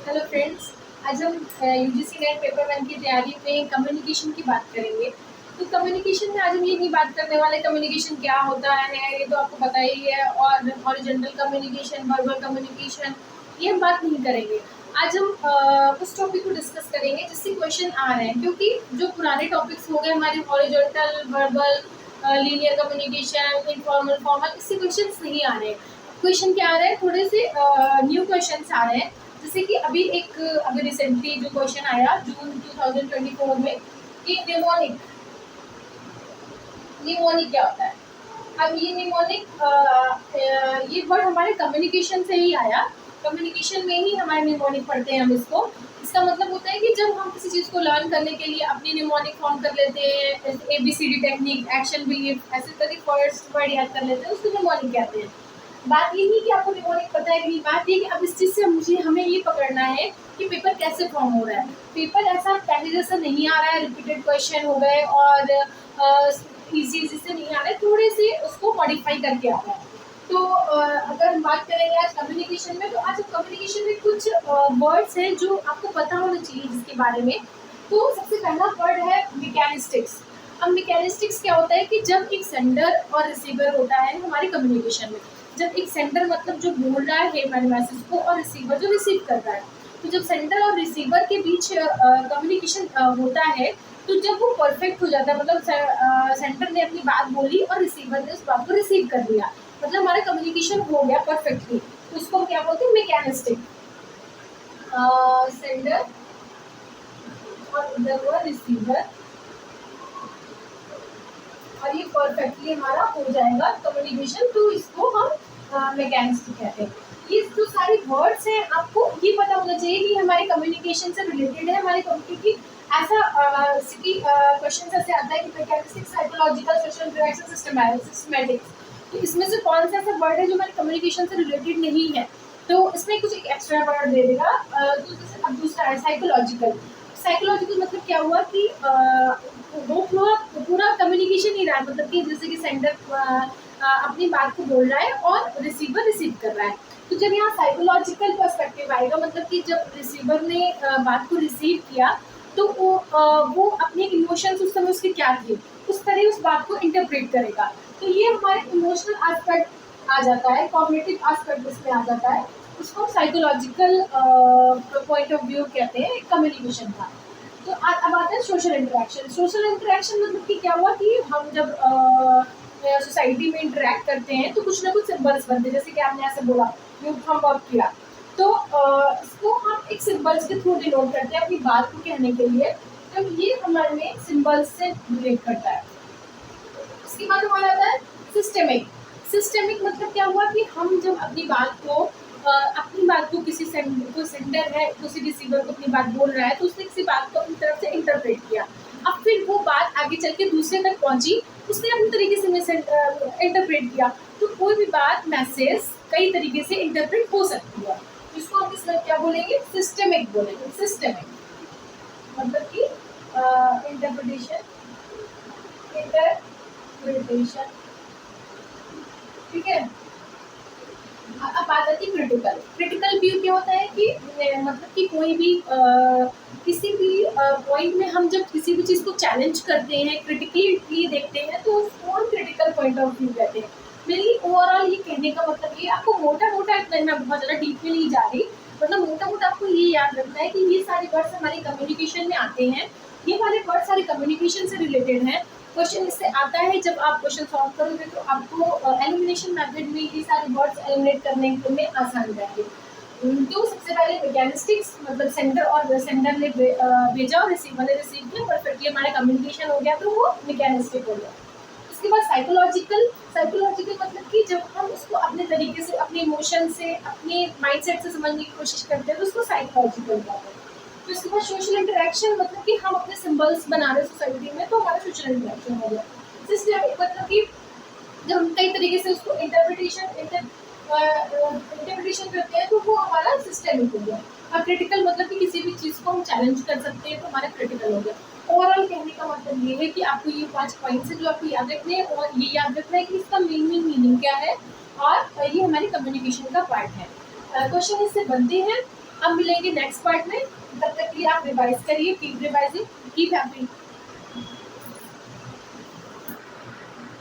Hello friends. आज हम UGC net paper 1 की तैयारी में कम्युनिकेशन की बात करेंगे। तो कम्युनिकेशन में आज हम ये नहीं बात करने वाले कम्युनिकेशन क्या होता है, ये तो आपको पता ही है। और हॉरिजॉन्टल कम्युनिकेशन, वर्बल कम्युनिकेशन, ये हम बात नहीं करेंगे। आज हम उस टॉपिक को डिस्कस करेंगे जिससे क्वेश्चन आ रहे हैं, क्योंकि जो पुराने टॉपिक्स हो गए हमारे horizontal, verbal, linear communication, informal, formal, इससे क्वेश्चन नहीं आ रहे हैं। क्वेश्चन क्या आ रहे हैं, थोड़े से न्यू क्वेश्चन आ रहे हैं। जैसे कि अभी रिसेंटली जो क्वेश्चन आया जून 2024 में कि निमोनिक निमोनिक क्या होता है। अब ये निमोनिक ये वर्ड हमारे कम्युनिकेशन से ही आया। कम्युनिकेशन में ही हमारे निमोनिक पढ़ते हैं हम इसको। इसका मतलब होता है कि जब हम किसी चीज़ को लर्न करने के लिए अपनी निमोनिक फॉर्म कर लेते हैं, ABCD टेक्निक, एक्शन, बिलीव, ऐसे करके फर्स्ट वर्ड याद कर लेते हैं, उसको निमोनिक कहते हैं। बात ये नहीं कि आपको निमोनिक पता है कि नहीं, बात ये कि अब इस चीज़ से हमें ये पकड़ना है कि पेपर कैसे फॉर्म हो रहा है। पेपर ऐसा पहले जैसा नहीं आ रहा है, रिपीटेड क्वेश्चन हो गए और इजी से नहीं आ रहा है, थोड़े से उसको मॉडिफाई करके आ रहा है। तो अगर हम बात करेंगे आज कम्युनिकेशन में, तो आज कम्युनिकेशन में कुछ वर्ड्स हैं जो आपको पता होना चाहिए जिसके बारे में। तो सबसे पहला वर्ड है मैकेनिस्टिक्स। अब मैकेनिस्टिक्स क्या होता है कि जब एक सेंडर और रिसीवर होता है हमारे कम्युनिकेशन में, जब एक सेंडर मतलब जो बोल रहा है हमारे मैसेज को, और रिसीवर जो रिसीव कर रहा है, तो जब सेंडर और रिसीवर के बीच कम्युनिकेशन होता है, तो जब वो परफेक्ट हो जाता है, मतलब सेंडर ने अपनी बात बोली और रिसीवर ने उस बात को रिसीव कर लिया, मतलब हमारा कम्युनिकेशन हो गया परफेक्टली, तो उसको हम क्या बोलते हैं, मैकेनिस्टिक। सेंडर और उधर हुआ रिसीवर, और ये परफेक्टली हमारा हो जाएगा कम्युनिकेशन, तो इसको हम मैकेनिस्टिक कहते हैं। ये जो सारे वर्ड्स हैं आपको ये पता होना चाहिए कि हमारे कम्युनिकेशन से रिलेटेड है। हमारे क्योंकि ऐसा क्वेश्चन ऐसे आता है कि mechanistic, psychological, social interaction, systematics, तो इसमें से कौन सा ऐसा वर्ड है जो हमारे कम्युनिकेशन से रिलेटेड नहीं है, तो इसमें कुछ एक एक्स्ट्रा वर्ड दे देगा। तो जैसे अब दूसरा है साइकोलॉजिकल। साइकोलॉजिकल मतलब क्या हुआ कि वो पूरा कम्युनिकेशन ही रहा है, मतलब कि जैसे कि सेंडर अपनी बात को बोल रहा है और रिसीवर रिसीव कर रहा है। तो जब यहाँ साइकोलॉजिकल पर्सपेक्टिव आएगा, मतलब कि जब रिसीवर ने बात को रिसीव किया, तो वो अपने इमोशंस उस समय उसके क्या थे, उस तरह उस बात को इंटरप्रेट करेगा। तो ये हमारे इमोशनल एस्पेक्ट आ जाता है, कॉग्निटिव एस्पेक्ट इसमें आ जाता है, उसको साइकोलॉजिकल पॉइंट ऑफ व्यू कहते हैं कम्युनिकेशन का। तो अब आता है सोशल इंटरेक्शन। सोशल इंटरेक्शन मतलब कि क्या हुआ कि हम जब सोसाइटी में इंटरेक्ट करते हैं तो कुछ ना कुछ सिंबल्स बनते हैं, जैसे कि आपने ऐसे बोला हम वर्क किया, तो इसको हम एक सिंबल्स के थ्रू डिनोट करते हैं अपनी बात को कहने के लिए। तो ये हमारे में सिंबल्स से रिलेट करता है। इसके बाद हमारा आता है सिस्टेमिक। सिस्टेमिक मतलब क्या हुआ कि हम जब अपनी बात को किसी सेंडर है, किसी रिसीवर को अपनी बात बोल रहा है, तो उसने किसी बात को अपनी तरफ से इंटरप्रेट किया। अब फिर वो बात आगे चल के दूसरे तक पहुंची, उसने अपनी तरीके से इंटरप्रेट किया। तो कोई भी बात, मैसेज कई तरीके से इंटरप्रेट हो सकती है, इसको हम इसमें क्या बोलेंगे, सिस्टेमिक बोलेंगे। सिस्टेमिक मतलब कि इंटरप्रिटेशन, ठीक है। अब बात आती है क्रिटिकल। क्रिटिकल व्यू क्या होता है कि मतलब कि कोई भी किसी भी पॉइंट में हम जब किसी भी चीज़ को चैलेंज करते हैं, क्रिटिकली देखते हैं, तो उसको हम क्रिटिकल पॉइंट ऑफ व्यू कहते हैं। मेरी ओवरऑल ये कहने का मतलब ये, आपको मोटा मोटा, इतना मैं बहुत ज़्यादा डीप में नहीं जा रही, मतलब मोटा मोटा आपको ये याद रखना है कि ये सारे वर्ड्स हमारे कम्युनिकेशन में आते हैं। ये वाले वर्ड सारे कम्युनिकेशन से रिलेटेड हैं। क्वेश्चन इससे आता है, जब आप क्वेश्चन सॉल्व करोगे तो आपको एलिमिनेशन मेथड में ये सारे वर्ड्स एलिमिनेट करने में आसान रहेंगे। तो सबसे पहले मैकेनिस्टिक्स, मतलब सेंडर ने भेजा और रिसीवर ने रिसीव किया, परफेक्टली हमारा कम्युनिकेशन हो गया, तो वो मैकेनिस्टिक हो गया। उसके बाद साइकोलॉजिकल। साइकोलॉजिकल मतलब कि जब हम उसको अपने तरीके से, अपने इमोशन से, अपने माइंडसेट से समझने की कोशिश करते हैं, तो उसको साइकोलॉजिकल कहते हैं। तो इसके बाद सोशल इंटरेक्शन, मतलब कि हम अपने सिंबल्स बना रहे हैं सोसाइटी में, तो हमारा सोशल इंटरेक्शन हो गया। सिस्टमिक मतलब कि जब हम कई तरीके से उसको इंटरप्रिटेशन करते हैं, तो वो हमारा सिस्टमिक हो गया। और क्रिटिकल मतलब कि किसी भी चीज़ को हम चैलेंज कर सकते हैं, तो हमारा क्रिटिकल हो गया। ओवरऑल कहने का मतलब ये है कि आपको ये 5 पॉइंट्स है जो आपको याद रखने हैं, और ये याद रखना है कि इसका मेन मीनिंग क्या है, और ये हमारे कम्युनिकेशन का पार्ट है। क्वेश्चन इससे बनते हैं अब मिलेंगे नेक्स्ट पार्ट में, तब तक के लिए आप रिवाइज करिए, कीप रिवाइजिंग, कीप हैप्पी।